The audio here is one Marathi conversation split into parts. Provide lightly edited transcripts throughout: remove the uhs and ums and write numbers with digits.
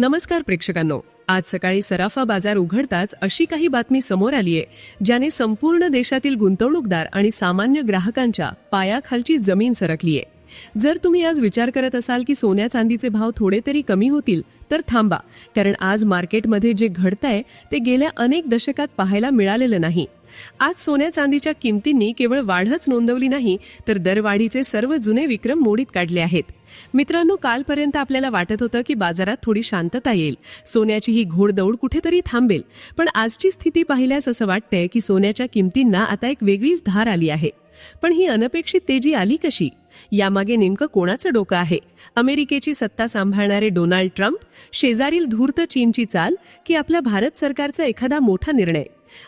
नमस्कार प्रेक्षकांनो, आज सकाळी सराफा बाजार उघडताच अशी काही बातमी समोर आली आहे ज्याने संपूर्ण देशातील गुंतवणूकदार आणि सामान्य ग्राहकांच्या पायाखालची जमीन सरकली आहे। जर तुम्ही आज विचार करत असाल की सोन्या चांदीचे भाव थोडे तरी कमी होतील तर थांबा, कारण आज मार्केटमध्ये जे घडतंय ते गेल्या अनेक दशकात पाहायला मिळालेलं नाही। आज सोन्या चांदीच्या किमतींनी केवळ वाढच नोंदवली नाही तर दरवाढीचे सर्व जुने विक्रम मोडीत काढले आहेत। मित्रांनो, कालपर्यंत आपल्याला वाटत होतं की बाजारात थोडी शांतता येईल, सोन्याची ही घोडदौड कुठेतरी थांबेल, पण आजची स्थिती पाहिल्यास असं वाटतंय की सोन्याच्या किमतींना आता एक वेगळीच धार आली आहे। पण ही अनपेक्षित तेजी आली कशी? यामागे नेमकं कोणाचं डोकं आहे? अमेरिकेची सत्ता सांभाळणारे डोनाल्ड ट्रम्प, शेजारील धूर्त चीनची चाल, की आपल्या भारत सरकारचा एखादा मोठा निर्णय?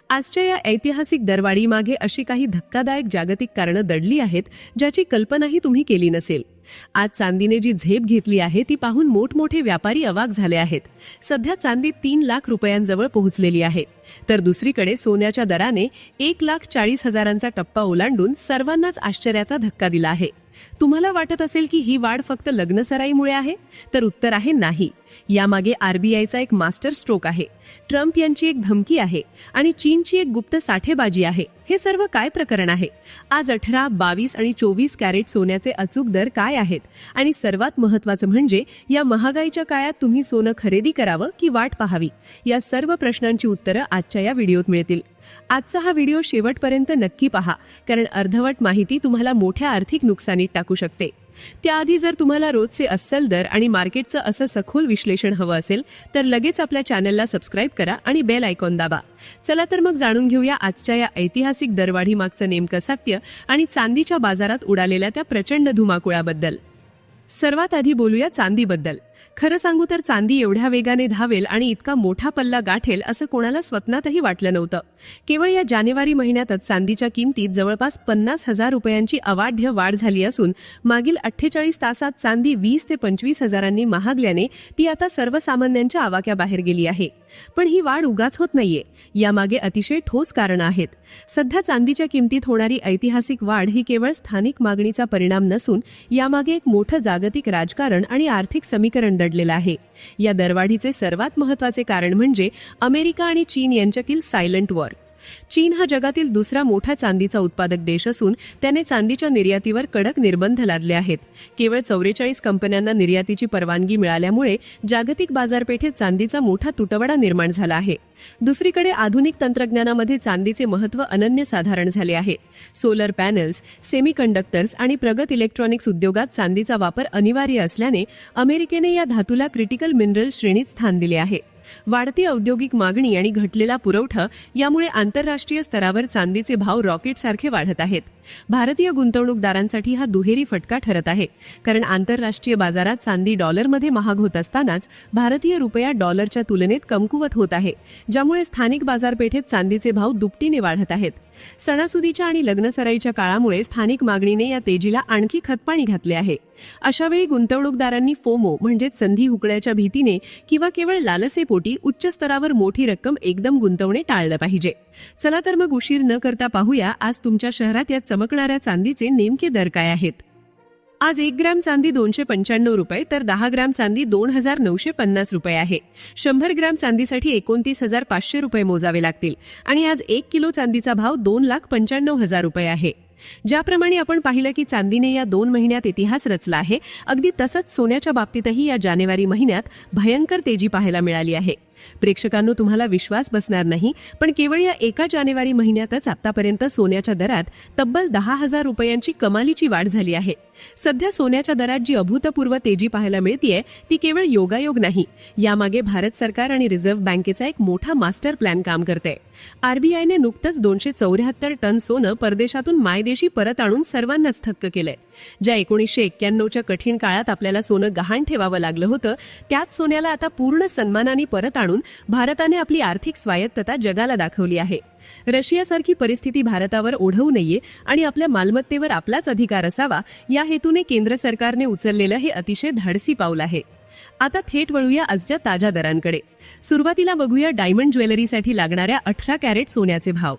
आजच्या या ऐतिहासिक दरवाढी मागे अशी काही धक्कादायक जागतिक कारणं दडली आहेत ज्याची कल्पनाही तुम्ही केली नसेल। आज चांदीने जी झेप घेतली आहे ती पाहून मोठमोठे व्यापारी अवाक झाले आहेत। सध्या चांदी 3 लाख रुपयांजवळ पोहोचलेली आहे, तर दुसरीकडे सोन्याच्या दराने 1,40,000चा टप्पा ओलांडून सर्वांनाच आश्चर्याचा धक्का दिला आहे। तुम्हाला वाटत असेल की ही वाढ फक्त लग्नसराईमुळे आहे, तर उत्तर आहे नाही। यामागे आरबीआयचा एक मास्टर स्ट्रोक आहे, ट्रम्प यांची एक धमकी आहे आणि चीनची एक गुप्त साठेबाजी आहे। हे सर्व काय प्रकरण आहे? आज 18, 22 आणि 24 कॅरेट सोन्याचे अचूक दर काय आहेत आणि सर्वात महत्त्वाचं म्हणजे या महागाईच्या काळात तुम्ही सोनं खरेदी करावं की वाट पाहावी, या सर्व प्रश्नांची उत्तरं आजच्या या व्हिडिओत मिळतील। आजचा हा व्हिडिओ शेवटपर्यंत नक्की पहा, कारण अर्धवट माहिती तुम्हाला मोठ्या आर्थिक नुकसानीत टाकू शकते। त्याआधी जर तुम्हाला रोजचे अस्सल दर आणि मार्केटचं असं सखोल विश्लेषण हवं असेल तर लगेच आपल्या चॅनलला सबस्क्राईब करा आणि बेल आयकॉन दाबा। चला तर मग जाणून घेऊया आजच्या या ऐतिहासिक दरवाढी मागचं नेमकं सत्य आणि चांदीच्या बाजारात उडालेल्या त्या प्रचंड धुमाकूळाबद्दल। सर्वात आधी बोलूया चांदीबद्दल। खरं सांगू तर चांदी एवढ्या वेगाने धावेल आणि इतका मोठा पल्ला गाठेल असं कोणाला स्वप्नातही वाटलं नव्हतं। केवळ या जानेवारी महिन्यातच चांदीच्या किमतीत जवळपास 50,000 रुपयांची अवाढ्य वाढ झाली असून मागील 48 तासात चांदी 20 ते 25,000 महागल्याने ती आता सर्वसामान्यांच्या आवाक्याबाहेर गेली आहे। पण ही वाढ उगाच होत नाहीये, यामागे अतिशय ठोस कारणं आहेत। सध्या चांदीच्या किमतीत होणारी ऐतिहासिक वाढ ही केवळ स्थानिक मागणीचा परिणाम नसून यामागे एक मोठं जागतिक राजकारण आणि आर्थिक समीकरण दडलेलं आहे। या दरवाढीचे सर्वात महत्त्वाचे कारण म्हणजे अमेरिका आणि चीन यांच्यातील सायलेंट वॉर। चीन हा जगातील दुसरा मोठा चांदीचा उत्पादक देश असून त्याने चांदीच्या निर्यातीवर कडक निर्बंध लादले आहेत। केवळ 44 कंपन्यांना निर्यातीची परवानगी मिळाल्यामुळे जागतिक बाजारपेठेत चांदीचा मोठा तुटवडा निर्माण झाला आहे। दुसरीकडे आधुनिक तंत्रज्ञानामध्ये चांदीचे महत्त्व अनन्यसाधारण झाले आहे। सोलर पॅनल्स, सेमीकंडक्टर्स आणि प्रगत इलेक्ट्रॉनिक्स उद्योगात चांदीचा वापर अनिवार्य असल्याने अमेरिकेने या धातूला क्रिटिकल मिनरल श्रेणीत स्थान दिले आहे। वाढती औद्योगिक मागणी आणि घटलेला पुरवठा यामुळे आंतरराष्ट्रीय स्तरावर चांदीचे भाव रॉकेटसारखे वाढत आहेत। भारतीय गुंतवणूकदारांसाठी हा दुहेरी फटका ठरत आहे, कारण आंतरराष्ट्रीय बाजारात चांदी डॉलरमध्ये महाग होत असतानाच भारतीय रुपया डॉलरच्या तुलनेत कमकुवत होत आहे, ज्यामुळे स्थानिक बाजारपेठेत चांदीचे भाव दुपटीने वाढत आहेत। सणासुदीच्या आणि लग्नसराईच्या काळामुळे स्थानिक मागणीने या तेजीला आणखी खतपाणी घातले आहे। अशावेळी गुंतवणूकदारांनी फोमो म्हणजे संधी हुकण्याच्या भीतीने किंवा केवळ लालसेपोटी उच्च स्तरावर मोठी रक्कम एकदम गुंतवणे टाळलं पाहिजे। चला तर मग उशीर न करता पाहूया आज तुमच्या शहरात या चमकणाऱ्या चांदीचे नेमके दर काय आहेत। आज 1 ग्रॅम चांदी 295 रुपये तर 10 ग्रॅम चांदी 2,950 रुपये आहे। 100 ग्रॅम चांदीसाठी 29,500 रुपये मोजावे लागतील आणि आज 1 किलो चांदीचा भाव 2,95,000 रुपये आहे। ज्याप्रमाणे आपण पाहिलं की चांदीने या 2 महिन्यात इतिहास रचला आहे, अगदी तसंच सोन्याच्या बाबतीतही या जानेवारी महिन्यात भयंकर तेजी पाहायला मिळाली आहे। प्रेक्षकांनो, तुम्हाला विश्वास बसणार नाही, पण केवळ या एका जानेवारी महिन्यातच आतापर्यंत सोन्याच्या दरात तब्बल 10,000 रुपयांची कमालीची वाढ झाली आहे। सध्या सोन्याच्या दरात जी अभूतपूर्व तेजी पाहायला मिळतेय ती केवळ योगायोग नाही, यामागे भारत सरकार आणि रिझर्व्ह बँकेचा एक मोठा मास्टर प्लॅन काम करते। आरबीआयने नुकतंच 274 टन सोनं परदेशातून मायदेशी परत आणून सर्वांनाच थक्क केलंय। ज्या 1991च्या कठीण काळात आपल्याला सोनं गहाण ठेवावं लागलं होतं, त्याच सोन्याला आता पूर्ण सन्मानाने परत आणून भारताने आपली आर्थिक स्वायत्तता जगाला दाखवली आहे। रशियासारखी परिस्थिती भारतावर ओढवू नये आणि आपल्या मालमत्तेवर आपलाच अधिकार असावा, या हेतूने केंद्र सरकारने उचललेलं हे अतिशय धाडसी पाऊल आहे। आता थेट वळूया आजच्या ताज्या दरांकडे। सुरुवातीला बघूया डायमंड ज्वेलरीसाठी लागणाऱ्या 18 कॅरेट सोन्याचे भाव।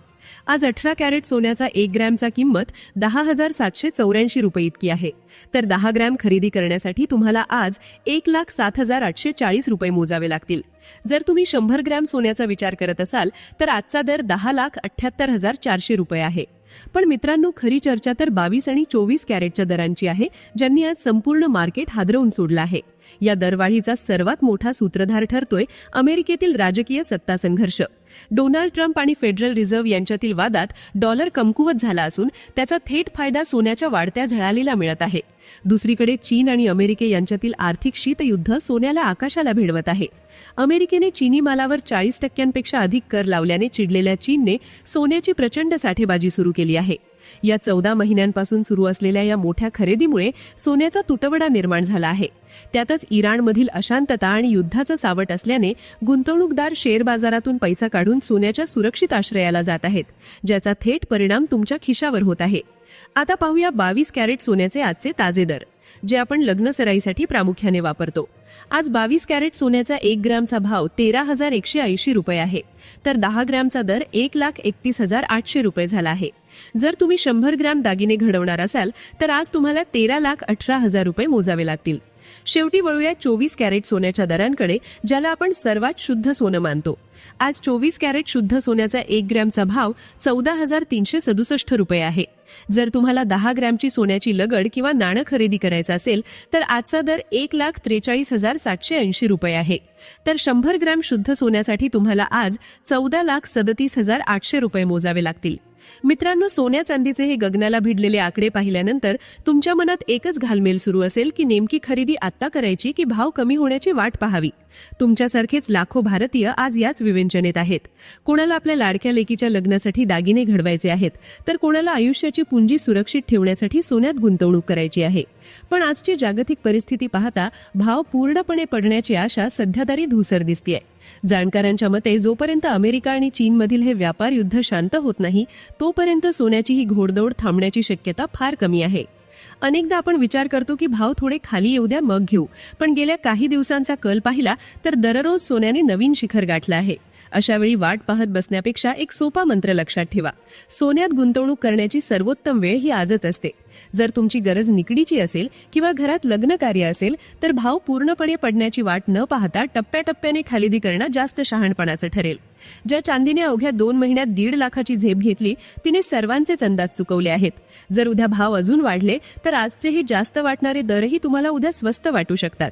आज 18 कॅरेट सोन्याचा 1 ग्रॅमचा किंमत 10,784 रुपये इतकी आहे. तर 10 ग्रॅम खरेदी करण्यासाठी तुम्हाला आज 1,07,840 रुपये मोजावे लागतील. जर तुम्ही 100 ग्रॅम सोन्याचा विचार करत असाल तर आजचा दर 10,78,400 रुपये आहे. पण मित्रांनो, खरी चर्चा तर 22 आणि 24 कॅरेटच्या दरांची आहे, ज्यांनी आज संपूर्ण मार्केट हादरवून सोडलं आहे. या दरवाढीचा सर्वात मोठा सूत्रधार ठरतोय अमेरिकेतील राजकीय सत्ता संघर्ष. डोनाल्ड ट्रम्प आणि फेडरल रिझर्व्ह यांच्यातील वादात डॉलर कमकुवत झाला असून त्याचा थेट फायदा सोन्याच्या वाढत्या झळालीला मिळत आहे. दुसरीकडे चीन आणि अमेरिके यांच्यातील आर्थिक शीतयुद्ध सोन्याला आकाशाला भिडवत आहे. अमेरिकेने चीनी मालावर 40% अधिक कर लावल्याने चिडलेल्या चीनने सोन्याची प्रचंड साठेबाजी सुरू केली आहे. या 14 महिन्यांपासून सुरू असलेल्या या मोठ्या खरेदीमुळे सोन्याचा तुटवडा निर्माण झाला आहे. त्यातच इराणमधील अशांतता आणि युद्धाचं सावट असल्याने गुंतवणूकदार शेअर बाजारातून पैसा काढून सोन्याच्या सुरक्षित आश्रयाला जात आहेत, ज्याचा थेट परिणाम तुमच्या खिशावर होत आहे. आता पाहूया 22 कॅरेट सोन्याचे आजचे ताजे दर, जे आपण लग्न सराईसाठी प्रामुख्याने वापरतो. आज 22 कॅरेट सोन्याचा 1 ग्रॅमचा भाव 13,180 रुपये आहे. तर 10 ग्रॅमचा दर 1,31,800 रुपये झाला आहे. जर तुम्ही 100 ग्रॅम दागिने घडवणार असाल तर आज तुम्हाला 13,18,000 रुपये मोजावे लागतील. शेवटी वळूया 24 कॅरेट सोन्याच्या दरांकडे, ज्याला आपण सर्वात शुद्ध सोनं मानतो. आज 24 कॅरेट शुद्ध सोन्याचा 1 ग्रॅमचा भाव 14,367 रुपये आहे. जर तुम्हाला 10 ग्रॅमची सोन्याची लगड किंवा नाणं खरेदी करायचं असेल तर आजचा दर 1,43,780 रुपये आहे. तर 100 ग्रॅम शुद्ध सोन्यासाठी तुम्हाला आज 14,37,800 रुपये मोजावे लागतील. मित्रांनो, सोन्या चांदीचे हे गगनाला भिडलेले आकडे पाहिल्यानंतर तुमच्या मनात एकच घालमेल सुरू असेल की नेमकी खरेदी आत्ता करायची की भाव कमी होण्याची वाट पाहावी. तुमच्यासारखेच लाखो भारतीय आज याच विवेचनेत आहेत. कोणाला आपल्या लाडक्या लेकीच्या लग्नासाठी दागिने घडवायचे आहेत, तर कोणाला आयुष्याची पुंजी सुरक्षित ठेवण्यासाठी सोन्यात गुंतवणूक करायची आहे. पण आजची जागतिक परिस्थिती पाहता भाव पूर्णपणे पडण्याची आशा सध्या तरी धूसर दिसतेय. जाणकारांच्या मते जोपर्यंत अमेरिका आणि चीनमधील हे व्यापार युद्ध शांत होत नाही, तोपर्यंत सोन्याची ही घोडदौड थांबण्याची शक्यता फार कमी आहे. अनेकदा आपण विचार करतो की भाव थोडे खाली येऊ द्या मग घेऊ, पण गेल्या काही दिवसांचा कल पाहिला तर दररोज सोन्याने नवीन शिखर गाठलं आहे. अशा वेळी वाट पाहत बसण्यापेक्षा एक सोपा मंत्र लक्षात ठेवा. सोन्यात गुंतवणूक करण्याची सर्वोत्तम वेळ ही आजच असते. जर तुमची गरज निकडीची असेल किंवा घरात लग्न कार्य असेल तर भाव पूर्णपणे पडण्याची वाट न पाहता टप्प्याटप्प्याने खरेदी करणं जास्त शहाणपणाचं ठरेल. ज्या चांदीने अवघ्या 2 महिन्यात 1.5 लाखाची झेप घेतली, तिने सर्वांचेच अंदाज चुकवले आहेत. जर उद्या भाव अजून वाढले तर आजचे हे जास्त वाटणारे दरही तुम्हाला उद्या स्वस्त वाटू शकतात.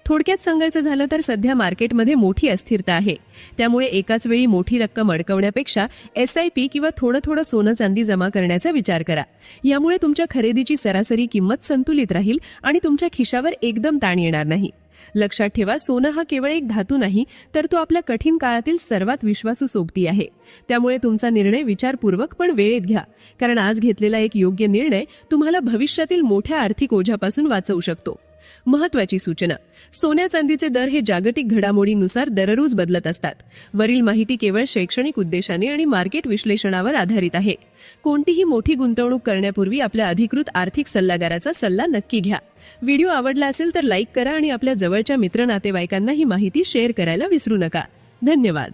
थोडक्यात सांगायचं झालं तर सध्या मार्केटमध्ये मोठी अस्थिरता आहे. त्यामुळे एकाच वेळी मोठी रक्कम अडकवण्यापेक्षा SIP किंवा थोडं सोनं चांदी जमा करण्याचा विचार करा. यामुळे तुमच्या खरेदीची सरासरी किंमत संतुलित राहील आणि तुमच्या खिशावर एकदम ताण येणार नाही. लक्षात ठेवा, सोनं हा केवळ एक धातू नाही, तर तो आपल्या कठीण काळातील सर्वात विश्वासू सोबती आहे. त्यामुळे तुमचा निर्णय विचारपूर्वक पण वेळेत घ्या, कारण आज घेतलेला एक योग्य निर्णय तुम्हाला भविष्यातील मोठ्या आर्थिक ओझ्यापासून वाचवू शकतो. महत्वाची सूचना: सोन्या चांदीचे दर हे जागतिक घडामोडींनुसार दररोज बदलत असतात. वरील माहिती केवळ शैक्षणिक उद्देशाने आणि मार्केट विश्लेषणावर आधारित आहे. कोणतीही मोठी गुंतवणूक करण्यापूर्वी आपल्या अधिकृत आर्थिक सल्लागाराचा सल्ला नक्की घ्या. व्हिडिओ आवडला असेल तर लाईक करा आणि आपल्या जवळच्या मित्र नातेवाईकांना ही माहिती शेअर करायला विसरू नका. धन्यवाद.